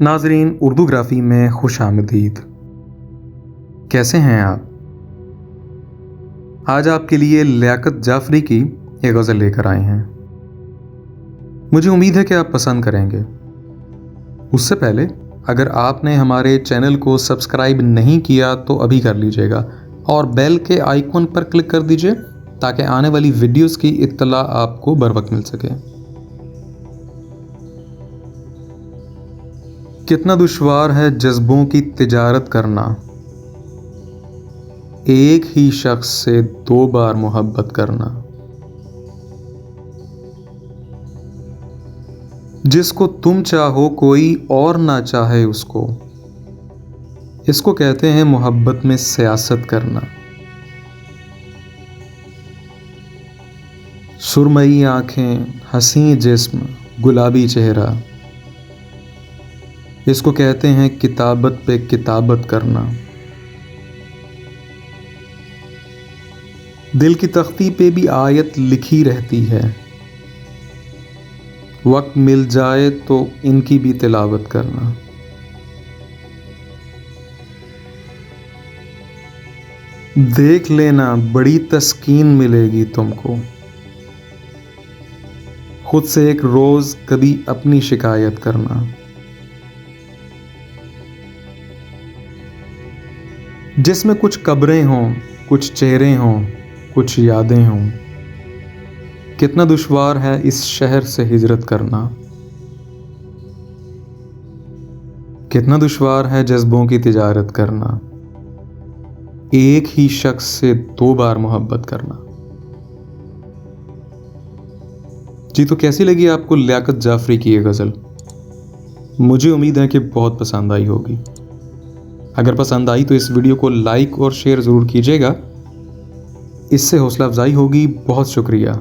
नाजरीन, उर्दूग्राफी में खुश आमदीद। कैसे हैं आप? आज आपके लिए लियाकत जाफरी की एक गज़ल लेकर आए हैं। मुझे उम्मीद है कि आप पसंद करेंगे। उससे पहले अगर आपने हमारे चैनल को सब्सक्राइब नहीं किया तो अभी कर लीजिएगा और बेल के आइकॉन पर क्लिक कर दीजिए ताकि आने वाली वीडियोस की इत्तला आपको बर वक्त मिल सके। कितना दुश्वार है जज्बों की तिजारत करना, एक ही शख्स से 2 बार मोहब्बत करना। जिसको तुम चाहो कोई और ना चाहे उसको, इसको कहते हैं मोहब्बत में सियासत करना। सुरमई आंखें, हसी जिस्म, गुलाबी चेहरा, इसको कहते हैं किताबत पे किताबत करना। दिल की तख्ती पे भी आयत लिखी रहती है, वक्त मिल जाए तो इनकी भी तिलावत करना। देख लेना बड़ी तस्कीन मिलेगी तुमको, खुद से एक रोज कभी अपनी शिकायत करना। जिसमें कुछ कब्रें हों, कुछ चेहरे हों, कुछ यादें हों। कितना दुश्वार है इस शहर से हिजरत करना, कितना दुश्वार है जज्बों की तिजारत करना, एक ही शख्स से 2 बार मोहब्बत करना। जी, तो कैसी लगी आपको लियाकत जाफरी की ये गज़ल? मुझे उम्मीद है कि बहुत पसंद आई होगी। अगर पसंद आई तो इस वीडियो को लाइक और शेयर ज़रूर कीजिएगा, इससे हौसला अफजाई होगी। बहुत शुक्रिया।